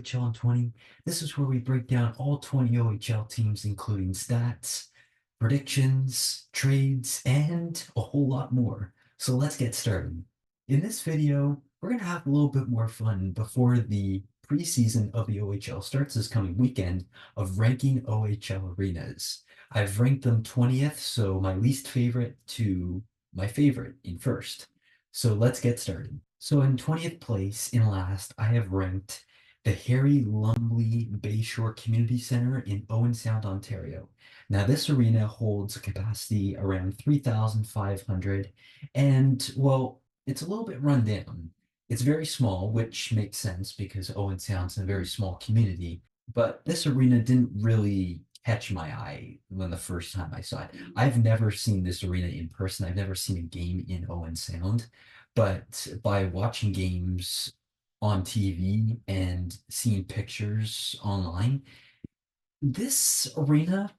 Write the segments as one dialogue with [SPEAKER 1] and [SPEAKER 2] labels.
[SPEAKER 1] OHL in 20. This is where we break down all 20 OHL teams, including stats, predictions, trades, and a whole lot more. So let's get started. In this video, we're going to have a little bit more fun before the preseason of the OHL starts this coming weekend of ranking OHL arenas. I've ranked them 20th, so my least favorite to my favorite in first. So let's get started. So in 20th place in last, I have ranked the Harry Lumley Bayshore Community Center in Owen Sound, Ontario. Now this arena holds a capacity around 3,500 and well, it's a little bit run down. It's very small, which makes sense because Owen Sound's a very small community, but this arena didn't really catch my eye when the first time I saw it. I've never seen this arena in person. I've never seen a game in Owen Sound, but by watching games on TV and seeing pictures online, this arena,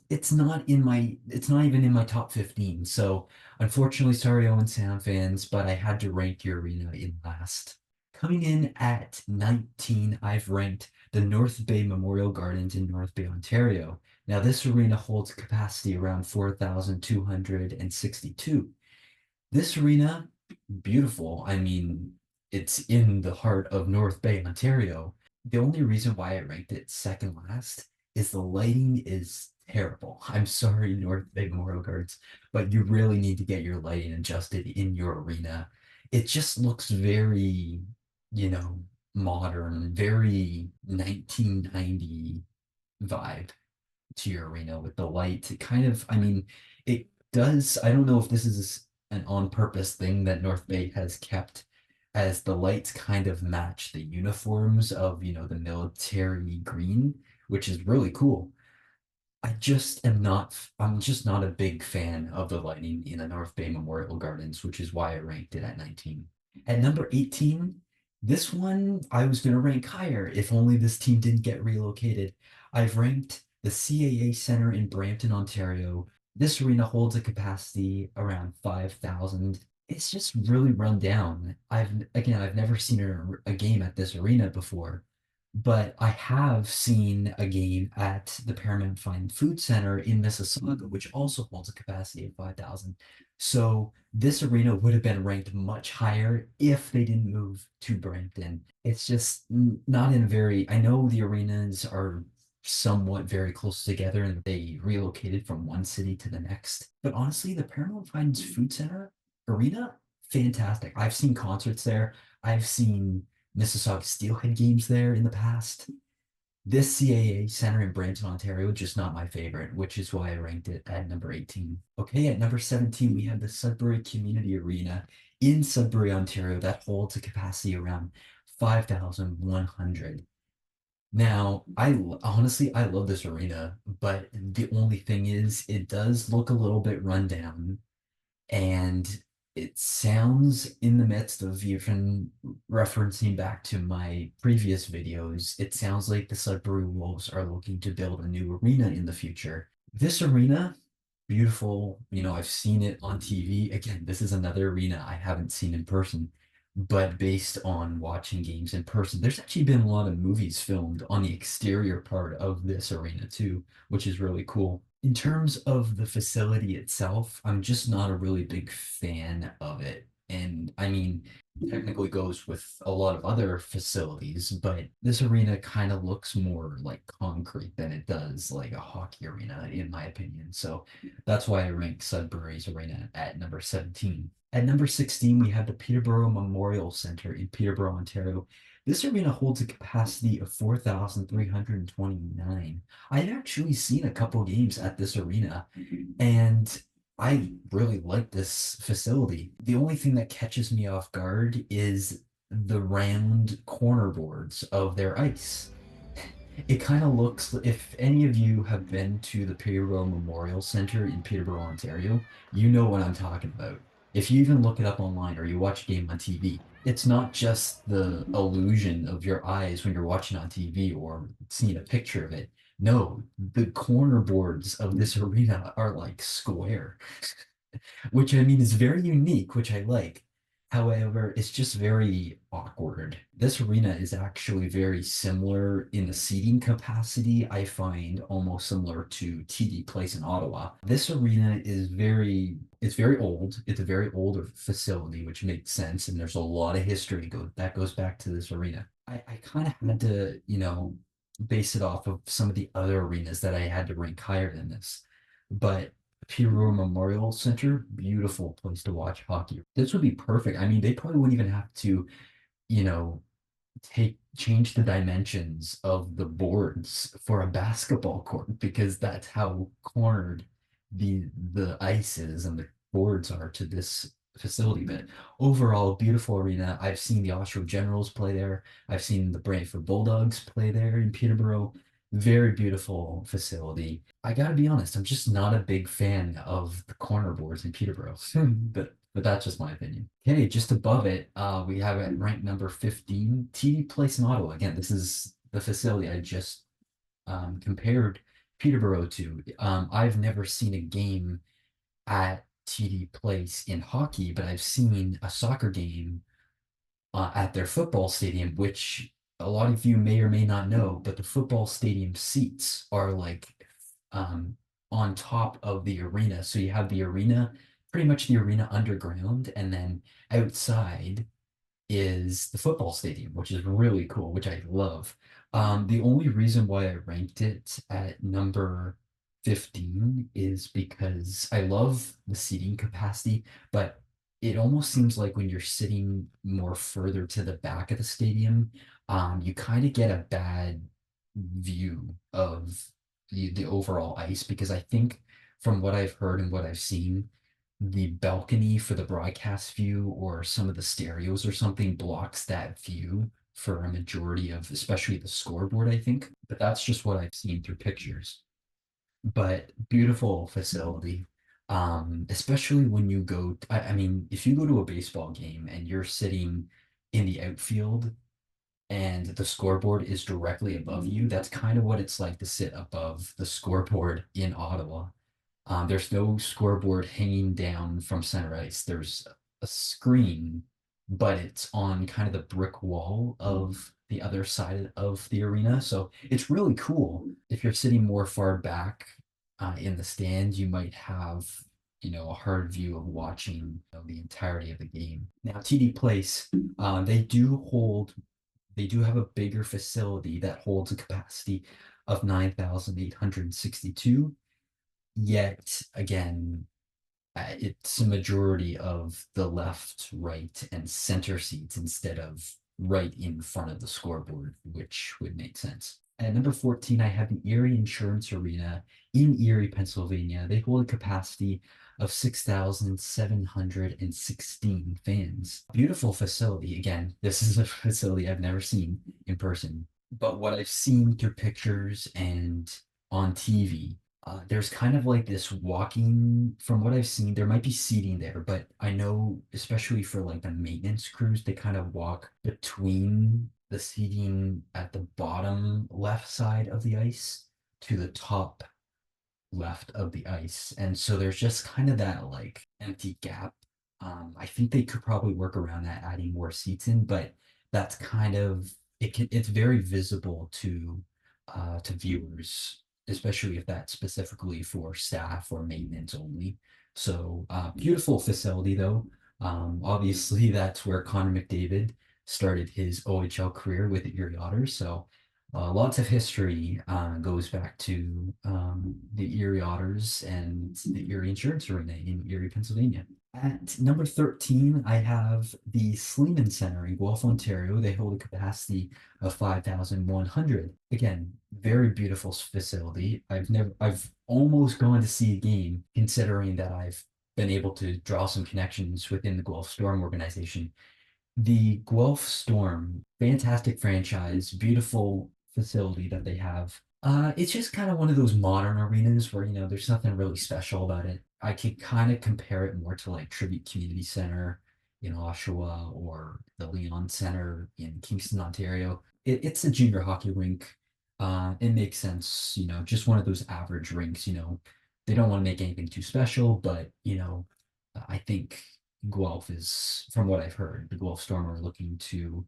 [SPEAKER 1] it's not even in my top 15. So unfortunately, sorry, Owen Sound fans, but I had to rank your arena in last. Coming in at 19, I've ranked the North Bay Memorial Gardens in North Bay, Ontario. Now, this arena holds capacity around 4,262. This arena, beautiful. I mean, it's in the heart of North Bay, Ontario. The only reason why I ranked it second last is the lighting is terrible. I'm sorry, North Bay Memorial Gardens, but you really need to get your lighting adjusted in your arena. It just looks very, you know, modern, very 1990 vibe to your arena with the light. It kind of, I mean, it does. I don't know if this is an on purpose thing that North Bay has kept, as the lights kind of match the uniforms of, the military green, which is really cool. I'm just not a big fan of the lighting in the North Bay Memorial Gardens, which is why I ranked it at 19. At number 18, this one I was going to rank higher if only this team didn't get relocated. I've ranked the CAA Center in Brampton, Ontario. This arena holds a capacity around 5,000. It's just really run down. I've never seen a game at this arena before, but I have seen a game at the Paramount Fine Food Center in Mississauga, which also holds a capacity of 5,000. So this arena would have been ranked much higher if they didn't move to Brampton. It's just not in very, I know the arenas are somewhat very close together and they relocated from one city to the next. But honestly, the Paramount Fines Food Center arena, fantastic. I've seen concerts there. I've seen Mississauga Steelhead games there in the past. This CAA Center in Brampton, Ontario, just not my favorite, which is why I ranked it at number 18. Okay, at number 17, we have the Sudbury Community Arena in Sudbury, Ontario, that holds a capacity around 5,100. Now, honestly, I love this arena, but the only thing is it does look a little bit run down, and it sounds, in the midst of even referencing back to my previous videos, it sounds like the Sudbury Wolves are looking to build a new arena in the future. This arena, beautiful, I've seen it on TV. Again, this is another arena I haven't seen in person, but based on watching games in person, there's actually been a lot of movies filmed on the exterior part of this arena too, which is really cool. In terms of the facility itself, I'm just not a really big fan of it. And I mean, technically goes with a lot of other facilities, but this arena kind of looks more like concrete than it does like a hockey arena, in my opinion. So that's why I rank Sudbury's arena at number 17. At number 16, we have the Peterborough Memorial Center in Peterborough, Ontario. This arena holds a capacity of 4,329. I've actually seen a couple games at this arena, and I really like this facility. The only thing that catches me off guard is the round corner boards of their ice. It kind of looks, if any of you have been to the Peterborough Memorial Center in Peterborough, Ontario, you know what I'm talking about. If you even look it up online or you watch a game on TV, it's not just the illusion of your eyes when you're watching on TV or seeing a picture of it. No, the corner boards of this arena are like square, which I mean is very unique, which I like. However, it's just very awkward. This arena is actually very similar in the seating capacity. I find almost similar to TD Place in Ottawa. This arena is it's very old. It's a very old facility, which makes sense. And there's a lot of history that goes back to this arena. I kind of had to, base it off of some of the other arenas that I had to rank higher than this. But Peterborough Memorial Center, beautiful place to watch hockey. This would be perfect. I mean, they probably wouldn't even have to, you know, take change the dimensions of the boards for a basketball court because that's how cornered the ice is and the boards are to this facility. But overall, beautiful arena. I've seen the Oshawa Generals play there. I've seen the Brantford Bulldogs play there in Peterborough. Very beautiful facility. I gotta be honest, I'm just not a big fan of the corner boards in Peterborough. But that's just my opinion. Okay, just above it, we have at rank number 15, TD Place in Ottawa. Again, this is the facility I just compared Peterborough to. I've never seen a game at TD Place in hockey, but I've seen a soccer game at their football stadium, which a lot of you may or may not know, but the football stadium seats are like um, on top of the arena. So you have the arena, pretty much the arena underground, and then outside is the football stadium, which is really cool, which I love. The only reason why I ranked it at number 15 is because I love the seating capacity, but it almost seems like when you're sitting more further to the back of the stadium, you kind of get a bad view of the overall ice because I think from what I've heard and what I've seen, the balcony for the broadcast view or some of the stereos or something blocks that view for a majority of, especially the scoreboard, I think. But that's just what I've seen through pictures. But beautiful facility. Especially when you go, I mean, if you go to a baseball game and you're sitting in the outfield and the scoreboard is directly above you, that's kind of what it's like to sit above the scoreboard in Ottawa. There's no scoreboard hanging down from center ice. There's a screen, but it's on kind of the brick wall of the other side of the arena. So it's really cool. If you're sitting more far back in the stand, you might have, a hard view of watching, the entirety of the game. Now, TD Place, they do have a bigger facility that holds a capacity of 9,862. Yet again, it's a majority of the left, right, and center seats instead of right in front of the scoreboard, which would make sense. At number 14, I have the Erie Insurance Arena in Erie, Pennsylvania. They hold a capacity of 6,716 fans. Beautiful facility. Again, this is a facility I've never seen in person, but what I've seen through pictures and on TV, there's kind of like this walking, from what I've seen, there might be seating there, but I know, especially for like the maintenance crews, they kind of walk between the seating at the bottom left side of the ice to the top left of the ice. And so there's just kind of that like empty gap. I think they could probably work around that, adding more seats in, but that's kind of it's very visible to viewers, especially if that's specifically for staff or maintenance only. So beautiful facility though. Obviously that's where Connor McDavid started his OHL career with the Erie Otters. So lots of history goes back to the Erie Otters and the Erie Insurance Arena in Erie, Pennsylvania. At number 13, I have the Sleeman Center in Guelph, Ontario. They hold a capacity of 5,100. Again, very beautiful facility. I've almost gone to see a game considering that I've been able to draw some connections within the Guelph Storm organization. The Guelph Storm, fantastic franchise, beautiful facility that they have. It's just kind of one of those modern arenas where, there's nothing really special about it. I could kind of compare it more to like Tribute Community Center in Oshawa or the Leon Center in Kingston, Ontario. It's a junior hockey rink. It makes sense, just one of those average rinks, They don't want to make anything too special, but, I think Guelph is, from what I've heard, the Guelph Storm are looking to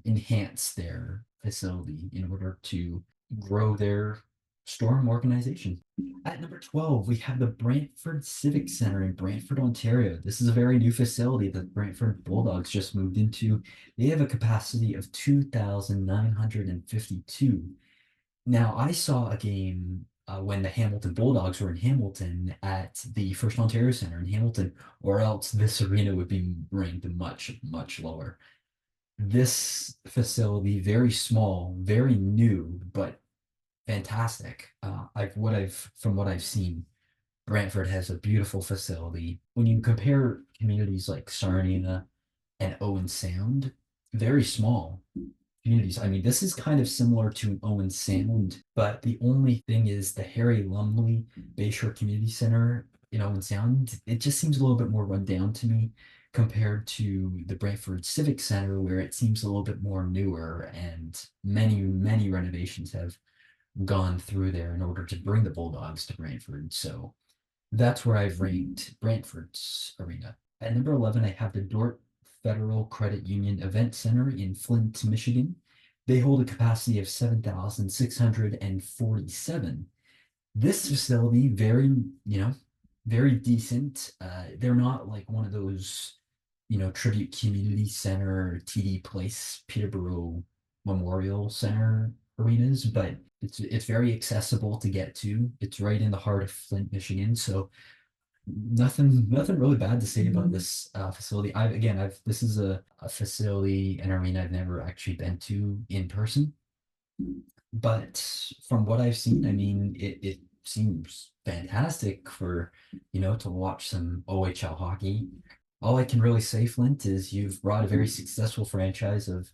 [SPEAKER 1] enhance their facility in order to grow their Storm organization. At number 12, we have the Brantford Civic Center in Brantford, Ontario. This is a very new facility that Brantford Bulldogs just moved into. They have a capacity of 2,952. Now, I saw a game when the Hamilton Bulldogs were in Hamilton at the First Ontario Center in Hamilton, or else this arena would be ranked much, much lower. This facility, very small, very new, but fantastic. From what I've seen, Brantford has a beautiful facility. When you compare communities like Sarnia and Owen Sound, very small communities. I mean, this is kind of similar to Owen Sound, but the only thing is the Harry Lumley Bayshore Community Center in Owen Sound, it just seems a little bit more run down to me compared to the Brantford Civic Center, where it seems a little bit more newer and many, many renovations have gone through there in order to bring the Bulldogs to Brantford. So that's where I've ranked Brantford's arena. At number 11, I have the Dort Federal Credit Union Event Center in Flint, Michigan. They hold a capacity of 7,647. This facility, very, very decent. They're not like one of those, tribute community center, TD Place, Peterborough Memorial Center arenas, but it's very accessible to get to. It's right in the heart of Flint, Michigan. So nothing really bad to say about this facility. I've this is a facility, an arena I've never actually been to in person, but from what I've seen, I mean, it seems fantastic for, to watch some OHL hockey. All I can really say, Flint, is you've brought a very successful franchise of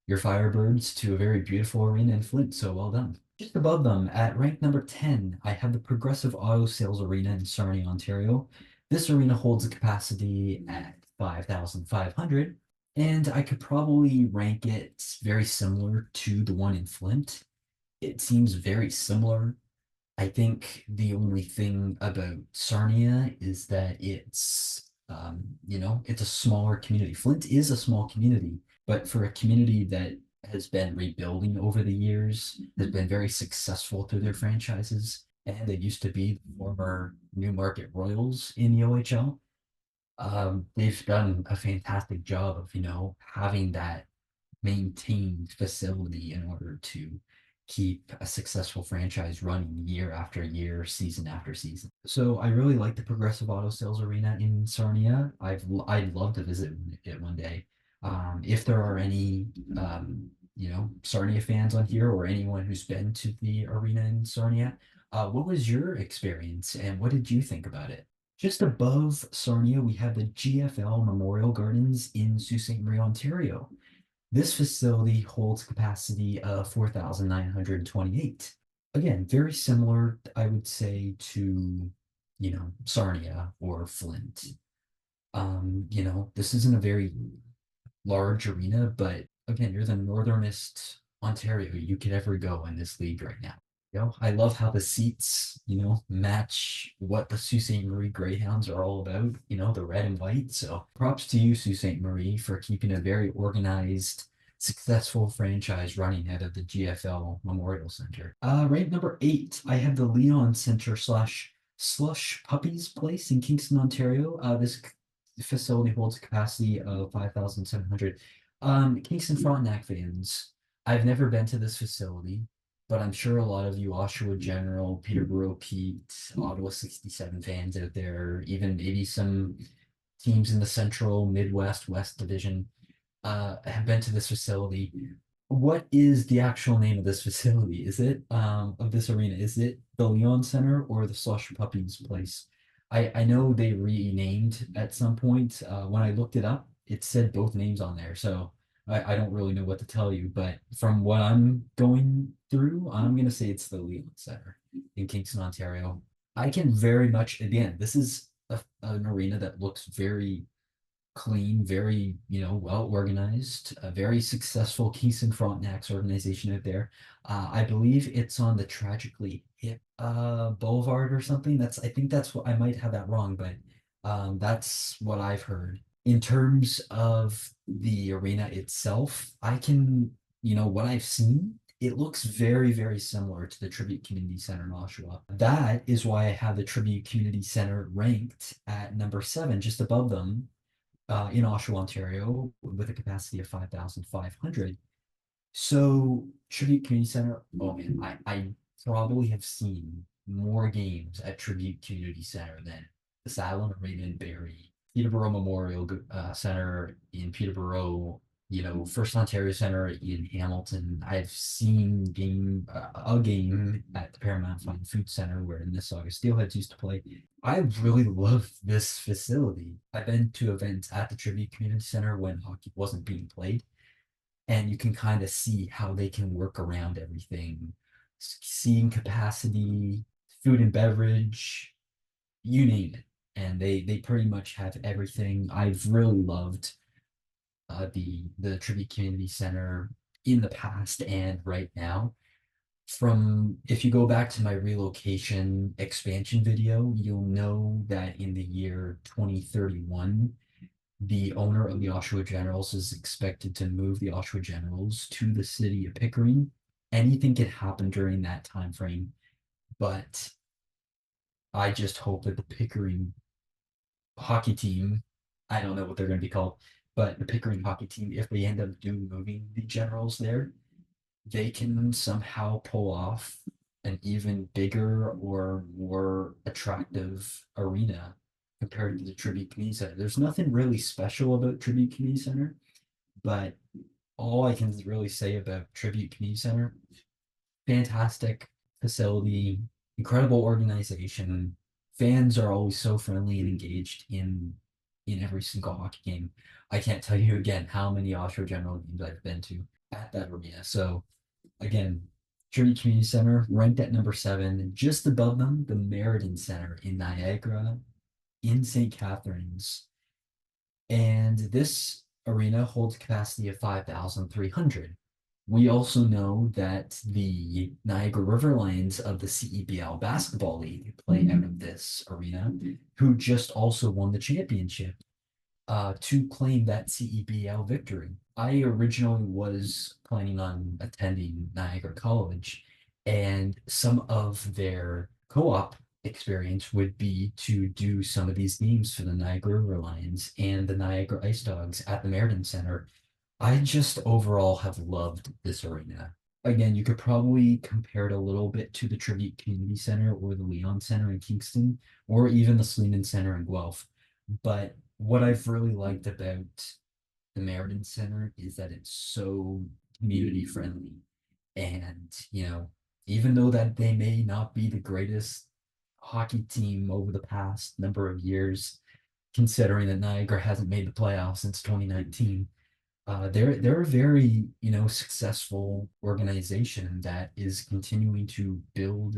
[SPEAKER 1] your Firebirds to a very beautiful arena in Flint, so well done. Just above them, at rank number 10, I have the Progressive Auto Sales Arena in Sarnia, Ontario. This arena holds a capacity at 5,500, and I could probably rank it very similar to the one in Flint. It seems very similar. I think the only thing about Sarnia is that it's a smaller community. Flint is a small community, but for a community that has been rebuilding over the years, has been very successful through their franchises, and they used to be the former Newmarket Royals in the OHL. They've done a fantastic job of, having that maintained facility in order to keep a successful franchise running year after year, season after season. So I really like the Progressive Auto Sales Arena in Sarnia. I'd love to visit it one day. If there are any Sarnia fans on here or anyone who's been to the arena in Sarnia, what was your experience and what did you think about it? Just above Sarnia, we have the GFL Memorial Gardens in Sault Ste. Marie, Ontario. This facility holds capacity of 4,928. Again, very similar, I would say, to, Sarnia or Flint. This isn't a very large arena, but again, you're the northernest Ontario you could ever go in this league right now. I love how the seats, match what the Sault Ste. Marie Greyhounds are all about, the red and white. So props to you, Sault Ste. Marie, for keeping a very organized, successful franchise running out of the GFL Memorial Center. Right number 8, I have the Leon Center slash Slush Puppies Place in Kingston, Ontario. This facility holds a capacity of 5,700. Kingston Frontenac fans, I've never been to this facility, but I'm sure a lot of you Oshawa General, Peterborough Pete, Ottawa 67 fans out there, even maybe some teams in the Central, Midwest, West Division, have been to this facility. What is the actual name of this facility? Is it of this arena? Is it the Leon Center or the Slush Puppies Place? I know they renamed at some point. When I looked it up, it said both names on there. So I don't really know what to tell you, but from what I'm going through, I'm going to say it's the Leland Center in Kingston, Ontario. I can very much, again, this is an arena that looks very clean, very, well organized, a very successful Kingston Frontenac's organization out there. I believe it's on the Tragically Hip Boulevard or something. I think that's what I might have that wrong, but That's what I've heard. In terms of the arena itself, what I've seen, it looks very, very similar to the Tribute Community Center in Oshawa. That is why I have the Tribute Community Center ranked at number seven, just above them, in Oshawa, Ontario, with a capacity of 5,500. So Tribute Community Center, oh man, I probably have seen more games at Tribute Community Center than Asylum Arena in Barrie, Peterborough Memorial Center in Peterborough, First Ontario Center in Hamilton. I've seen a game at the Paramount Fine Food Center where Mississauga Steelheads used to play. I really love this facility. I've been to events at the Tribute Community Center when hockey wasn't being played, and you can kind of see how they can work around everything. Seating capacity, food and beverage, you name it, and they pretty much have everything. I've really loved the Tribute Community Center in the past and right now. From If you go back to my relocation expansion video, you'll know that in the year 2031, the owner of the Oshawa Generals is expected to move the Oshawa Generals to the city of Pickering. Anything could happen during that time frame, but I just hope that the Pickering hockey team, I don't know what they're going to be called, but the Pickering hockey team, if they end up moving the Generals there, they can somehow pull off an even bigger or more attractive arena compared to the Tribute Community Center. There's nothing really special about Tribute Community Center, but all I can really say about Tribute Community Center, fantastic facility, incredible organization. Fans are always so friendly and engaged in every single hockey game. I can't tell you again how many Oshawa General games I've been to at that arena. So again, Tribute Community Center ranked at number seven, just above them, the Meriden Center in Niagara, in St. Catharines. And this arena holds a capacity of 5,300. We also know that the Niagara River Lions of the CEBL Basketball League play out of this arena, who just also won the championship to claim that CEBL victory. I originally was planning on attending Niagara College, and some of their co-op experience would be to do some of these games for the Niagara River Lions and the Niagara Ice Dogs at the Meriden Center. I just overall have loved this arena. Again, you could probably compare it a little bit to the Tribute Community Center or the Leon Center in Kingston, or even the Sleeman Center in Guelph. But what I've really liked about the Meriden Center is that it's so community friendly. And, even though that they may not be the greatest hockey team over the past number of years, considering that Niagara hasn't made the playoffs since 2019, they're a very successful organization that is continuing to build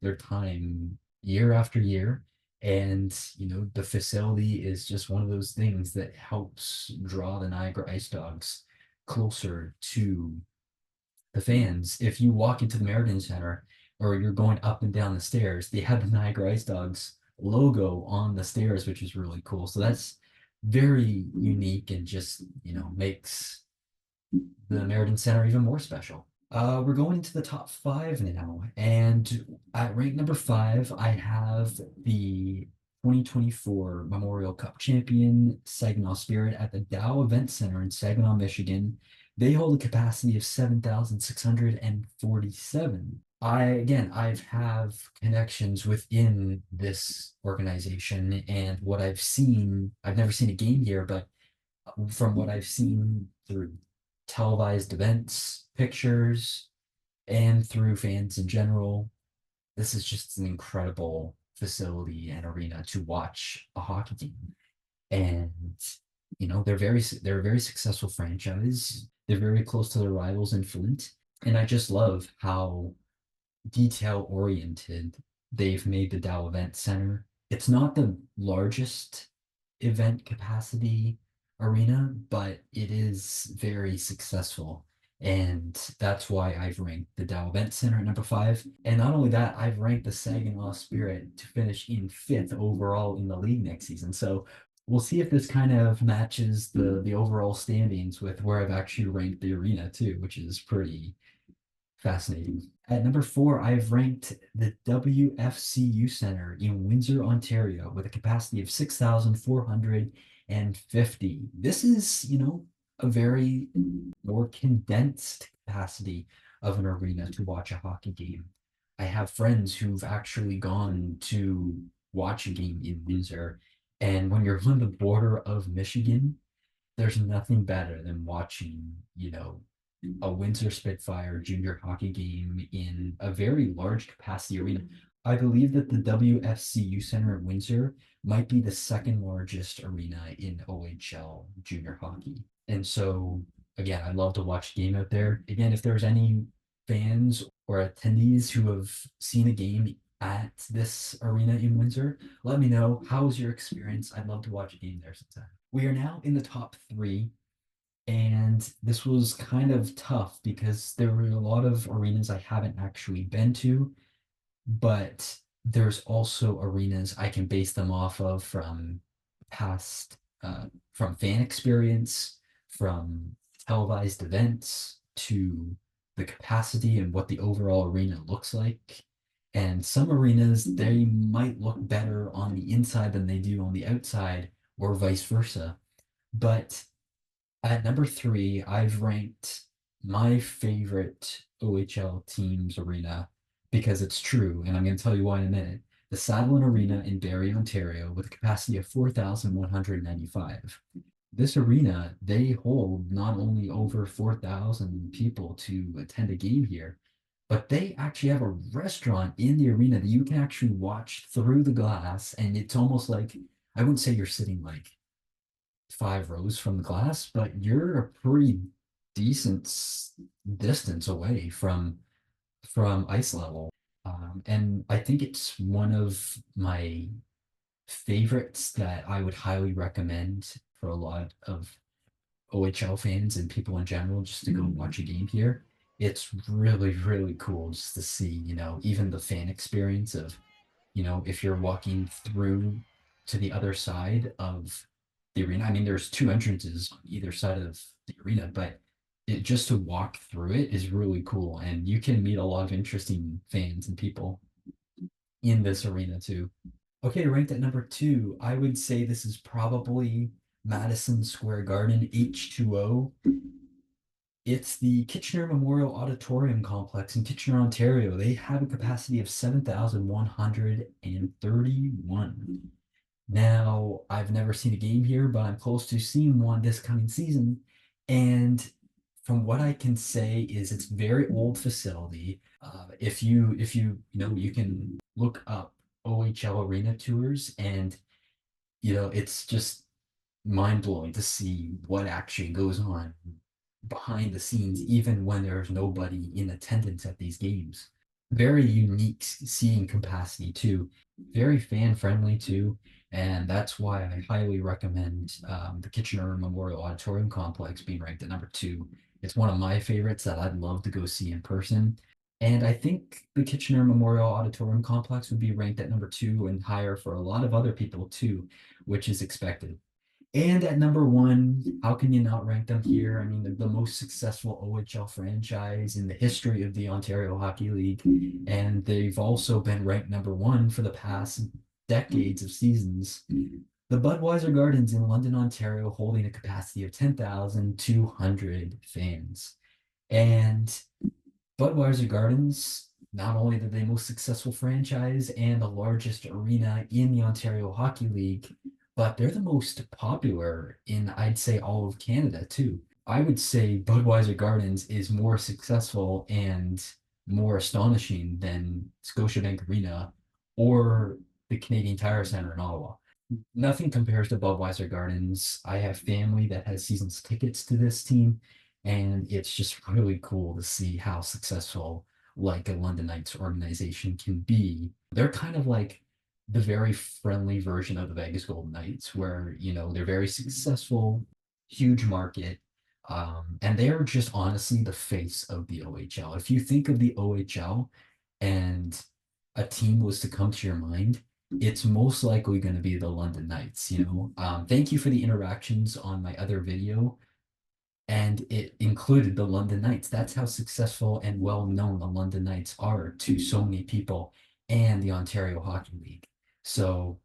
[SPEAKER 1] their time year after year, and the facility is just one of those things that helps draw the Niagara Ice Dogs closer to the fans. If you walk into the Meriden Center or you're going up and down the stairs, they have the Niagara Ice Dogs logo on the stairs, which is really cool. So that's very unique and just, makes the Meriden Center even more special. We're going into the top five now, and at rank number five, I have the 2024 Memorial Cup champion Saginaw Spirit at the Dow Event Center in Saginaw, Michigan. They hold a capacity of 7,647. I've have connections within this organization, and what I've seen, I've never seen a game here, but from what I've seen through televised events, pictures, and through fans in general, this is just an incredible facility and arena to watch a hockey game. And they're a very successful franchise. They're very close to their rivals in Flint, and I just love how detail oriented they've made the Dow Event Center. It's not the largest event capacity arena, but it is very successful. And that's why I've ranked the Dow Event Center at number five. And not only that, I've ranked the Saginaw Spirit to finish in fifth overall in the league next season. So we'll see if this kind of matches the overall standings with where I've actually ranked the arena too, which is pretty fascinating. At number four, I've ranked the WFCU Center in Windsor, Ontario, with a capacity of 6,450. This is, a very more condensed capacity of an arena to watch a hockey game. I have friends who've actually gone to watch a game in Windsor, and when you're on the border of Michigan, there's nothing better than watching, a Windsor Spitfire junior hockey game in a very large capacity arena. I believe that the WFCU Center in Windsor might be the second largest arena in OHL junior hockey. And so, again, I'd love to watch a game out there. Again, if there's any fans or attendees who have seen a game at this arena in Windsor, let me know. How was your experience? I'd love to watch a game there sometime. We are now in the top three, and this was kind of tough because there were a lot of arenas I haven't actually been to, but there's also arenas I can base them off of from past, from fan experience, from televised events to the capacity and what the overall arena looks like. And some arenas, they might look better on the inside than they do on the outside, or vice versa. But at number three, I've ranked my favorite OHL team's arena because it's true, and I'm going to tell you why in a minute. The Saddlin Arena in Barrie, Ontario, with a capacity of 4,195. This arena, they hold not only over 4,000 people to attend a game here, but they actually have a restaurant in the arena that you can actually watch through the glass, and it's almost like, I wouldn't say you're sitting like 5 rows from the glass, but you're a pretty decent distance away from ice level. And I think it's one of my favorites that I would highly recommend for a lot of OHL fans and people in general just to go watch a game here. It's really, really cool just to see, even the fan experience of, if you're walking through to the other side of the arena. I mean, there's two entrances on either side of the arena, but just to walk through it is really cool. And you can meet a lot of interesting fans and people in this arena too. Okay, ranked at number two, I would say this is probably Madison Square Garden H2O. It's the Kitchener Memorial Auditorium Complex in Kitchener, Ontario. They have a capacity of 7,131. Now, I've never seen a game here, but I'm close to seeing one this coming season. And from what I can say is it's very old facility. You can look up OHL arena tours, and it's just mind blowing to see what actually goes on behind the scenes, even when there's nobody in attendance at these games. Very unique seating capacity too, very fan friendly too, and that's why I highly recommend the Kitchener Memorial Auditorium Complex being ranked at number two. It's one of my favorites that I'd love to go see in person. And I think the Kitchener Memorial Auditorium Complex would be ranked at number two and higher for a lot of other people too, which is expected. And at number one, how can you not rank them here? I mean, the most successful OHL franchise in the history of the Ontario Hockey League. And they've also been ranked number one for the past decades of seasons. The Budweiser Gardens in London, Ontario, holding a capacity of 10,200 fans. And Budweiser Gardens, not only are they the most successful franchise and the largest arena in the Ontario Hockey League, but they're the most popular in, I'd say, all of Canada too. I would say Budweiser Gardens is more successful and more astonishing than Scotiabank Arena or the Canadian Tire Center in Ottawa. Nothing compares to Budweiser Gardens. I have family that has seasons tickets to this team, and it's just really cool to see how successful like a London Knights organization can be. They're kind of like the very friendly version of the Vegas Golden Knights, where they're very successful, huge market, And they're just honestly the face of the OHL. If you think of the OHL and a team was to come to your mind, it's most likely going to be the London Knights. Thank you for the interactions on my other video, and it included the London Knights. That's how successful and well known the London Knights are to so many people and the Ontario Hockey League. So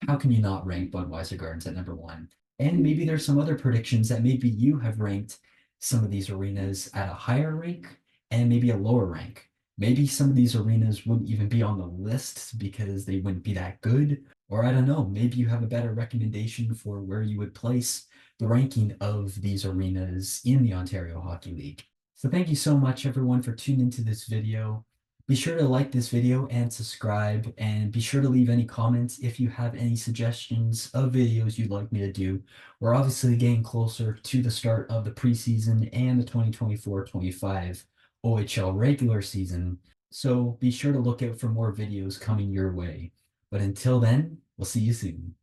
[SPEAKER 1] how can you not rank Budweiser Gardens at number one? And maybe there's some other predictions that maybe you have ranked some of these arenas at a higher rank and maybe a lower rank. Maybe some of these arenas wouldn't even be on the list because they wouldn't be that good. Or I don't know, maybe you have a better recommendation for where you would place the ranking of these arenas in the Ontario Hockey League. So thank you so much, everyone, for tuning into this video. Be sure to like this video and subscribe, and be sure to leave any comments if you have any suggestions of videos you'd like me to do. We're obviously getting closer to the start of the preseason and the 2024-25 OHL regular season, so be sure to look out for more videos coming your way. But until then, we'll see you soon.